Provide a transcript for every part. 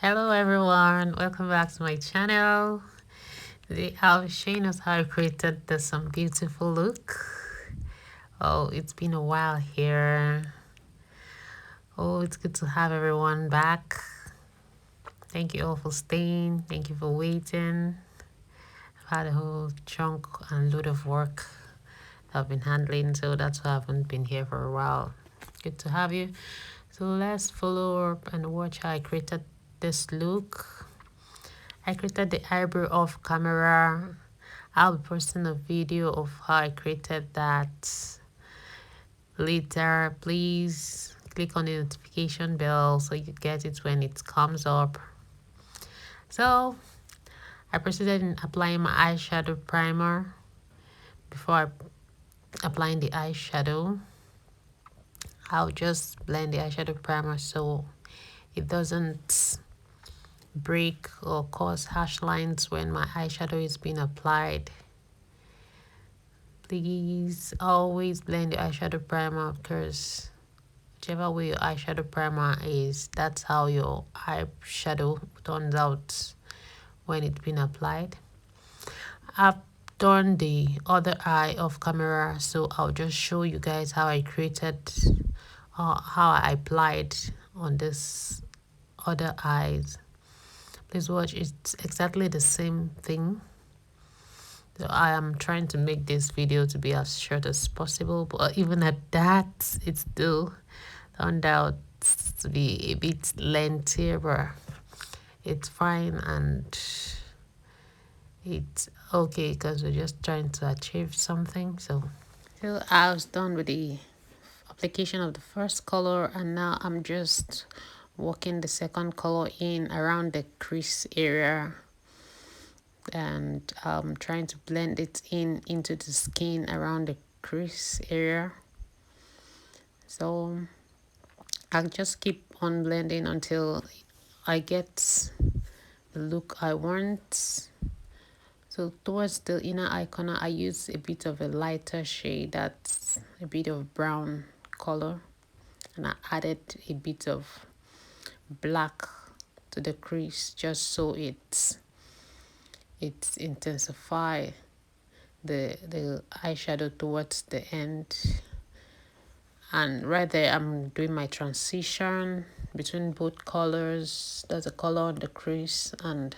Hello everyone, welcome back to my channel. Today I'll be showing us how I created this some beautiful look. Oh, it's been a while here. Oh, it's good to have everyone back. Thank you all for staying. Thank you for waiting. I've had a whole chunk and load of work that I've been handling, so that's why I haven't been here for a while. Good to have you. So let's follow up and watch how I created this look. I created the eyebrow off camera. I'll be posting a video of how I created that later. Please click on the notification bell so you get it when it comes up. So I proceeded in applying my eyeshadow primer. Before applying the eyeshadow, I'll just blend the eyeshadow primer so it doesn't break or cause harsh lines when my eyeshadow is being applied. Please always blend the eyeshadow primer because whichever way your eyeshadow primer is, that's how your eyeshadow turns out when it's been applied. I've done the other eye off camera, so I'll just show you guys how I created how I applied on this other eyes. Please watch, it's exactly the same thing. So I am trying to make this video to be as short as possible, but even at that, it still turned out to be a bit lengthier, but it's fine and it's okay because we're just trying to achieve something. So I was done with the application of the first color, and now I'm just working the second color in around the crease area, and I'm trying to blend it into the skin around the crease area. So I'll just keep on blending until I get the look I want. So towards the inner eye corner, I use a bit of a lighter shade, that's a bit of brown color, and I added a bit of black to the crease just so it intensify the eyeshadow towards the end. And right there I'm doing my transition between both colors. There's a color on the crease and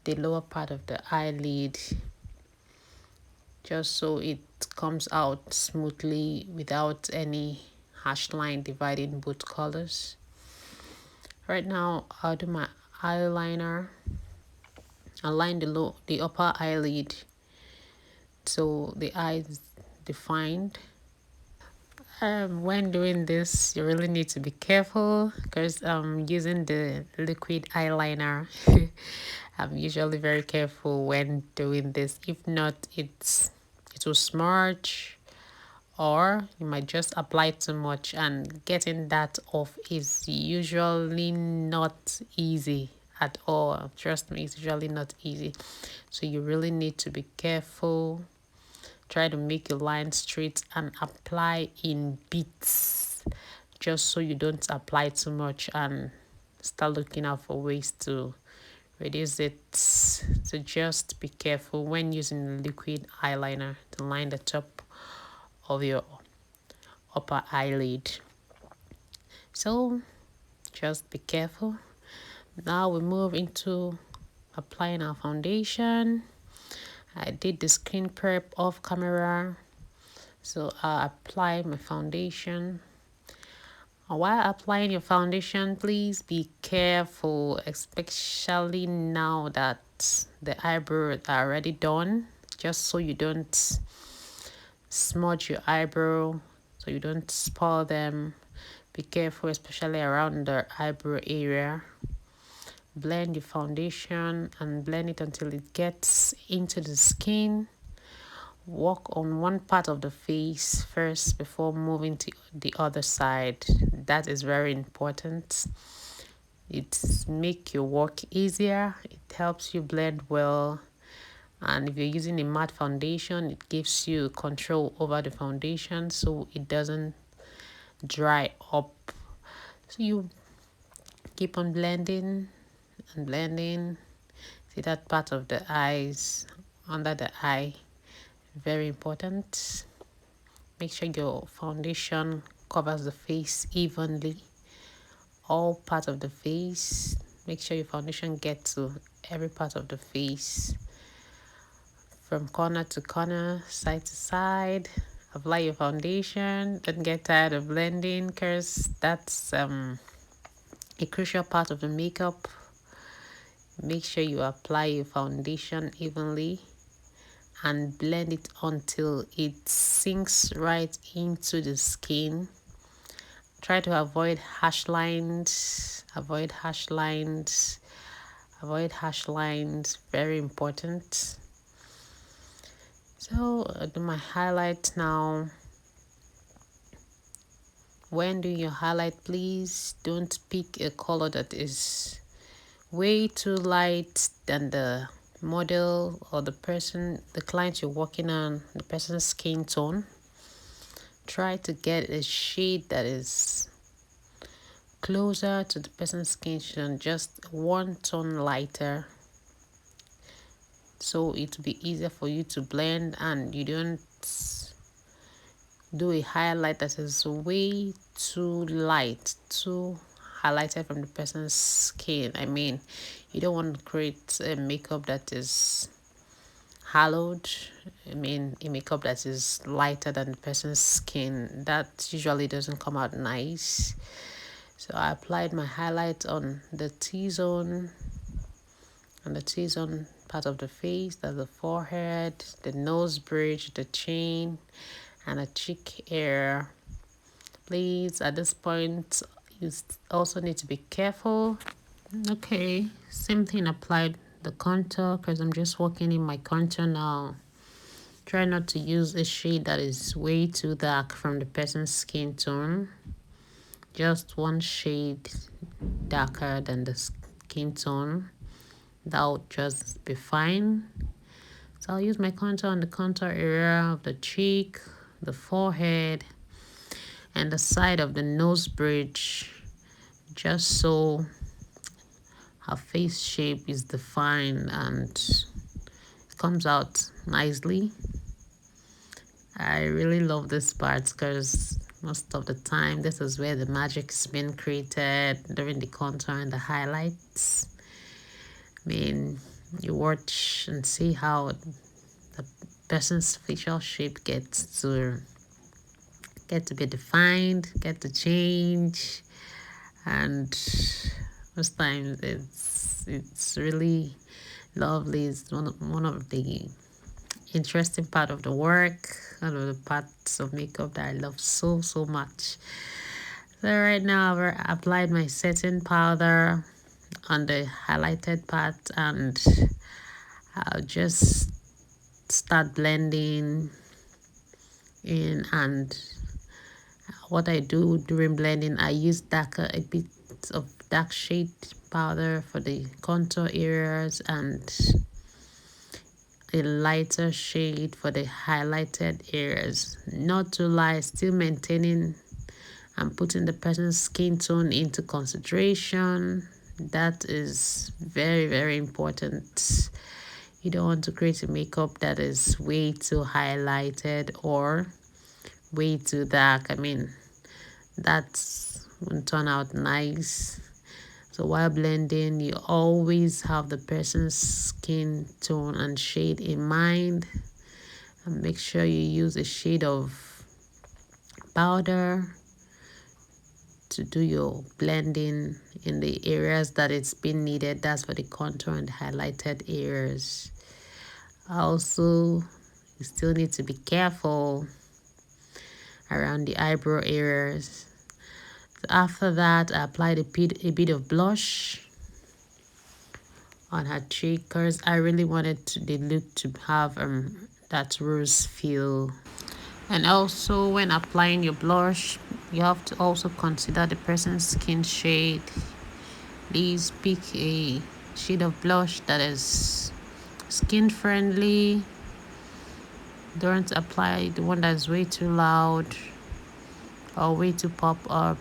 the lower part of the eyelid, just so it comes out smoothly without any harsh line dividing both colors. Right now I'll do my eyeliner. Align the upper eyelid so the eye is defined. When doing this, you really need to be careful because I'm using the liquid eyeliner. I'm usually very careful when doing this. If not, it will smudge, or you might just apply too much, and getting that off is usually not easy at all. Trust me, it's usually not easy. So you really need to be careful. Try to make your line straight and apply in bits, just so you don't apply too much and start looking out for ways to reduce it. So just be careful when using liquid eyeliner to line the top of your upper eyelid. So just be careful. Now we move into applying our foundation. I did the skin prep off camera, so I apply my foundation. While applying your foundation, please be careful, especially now that the eyebrows are already done, just so you don't smudge your eyebrow, so you don't spoil them. Be careful, especially around the eyebrow area. Blend your foundation and blend it until it gets into the skin. Work on one part of the face first before moving to the other side. That is very important. It makes your work easier. It helps you blend well. And if you're using a matte foundation, it gives you control over the foundation so it doesn't dry up. So you keep on blending and blending. See that part of the eyes, under the eye, very important. Make sure your foundation covers the face evenly, all parts of the face. Make sure your foundation gets to every part of the face, from corner to corner, side to side. Apply your foundation. Don't get tired of blending, because that's a crucial part of the makeup. Make sure you apply your foundation evenly and blend it until it sinks right into the skin. Try to avoid harsh lines. Avoid harsh lines. Avoid harsh lines. Very important. So, do my highlight now. When doing your highlight, please don't pick a color that is way too light than the model or the person, the client you're working on, the person's skin tone. Try to get a shade that is closer to the person's skin tone, just one tone lighter, so it will be easier for you to blend and you don't do a highlight that is way too light, too highlighted from the person's skin. I mean, you don't want to create a makeup that is hollowed. I mean, a makeup that is lighter than the person's skin. That usually doesn't come out nice. So I applied my highlight on the T-zone, part of the face. That's the forehead, the nose bridge, the chin, and a cheek area. Please, at this point, you also need to be careful. Okay, same thing applied the contour, because I'm just working in my contour now. Try not to use a shade that is way too dark from the person's skin tone. Just one shade darker than the skin tone. That would just be fine. So I'll use my contour on the contour area of the cheek, the forehead, and the side of the nose bridge, just so her face shape is defined and it comes out nicely. I really love this part, because most of the time this is where the magic is being created, during the contour and the highlights. I mean, you watch and see how the person's facial shape gets to be defined, get to change, and most times it's really lovely. It's one of the interesting part of the work, one of the parts of makeup that I love so much. So right now I've applied my setting powder on the highlighted part, and I'll just start blending in. And what I do during blending, I use a bit of dark shade powder for the contour areas and a lighter shade for the highlighted areas. Not too light, still maintaining and putting the person's skin tone into consideration. That is very important. You don't want to create a makeup that is way too highlighted or way too dark. I mean, that won't turn out nice. So while blending, you always have the person's skin tone and shade in mind, and make sure you use a shade of powder to do your blending in the areas that it's been needed. That's for the contour and highlighted areas. Also, you still need to be careful around the eyebrow areas. So after that, I applied a bit of blush on her cheek, because I really wanted the look to have that rose feel. And also, when applying your blush, you have to also consider the person's skin shade. Please pick a shade of blush that is skin friendly. Don't apply the one that's way too loud or way too pop up.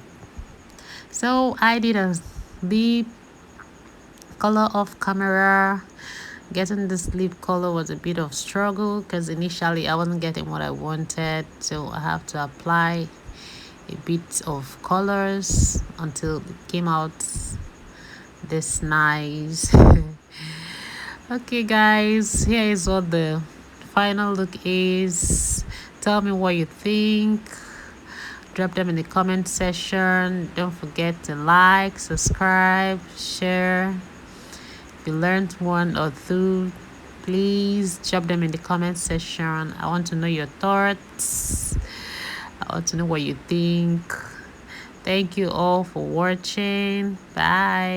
So I did a lip Color off camera. Getting the sleeve color was a bit of struggle because initially I wasn't getting what I wanted, so I have to apply a bit of colors until it came out this nice. Okay guys, here is what the final look is. Tell me what you think. Drop them in the comment section. Don't forget to like, subscribe, share. If you learned one or two, please drop them in the comment section. I want to know your thoughts. I want to know what you think. Thank you all for watching. Bye.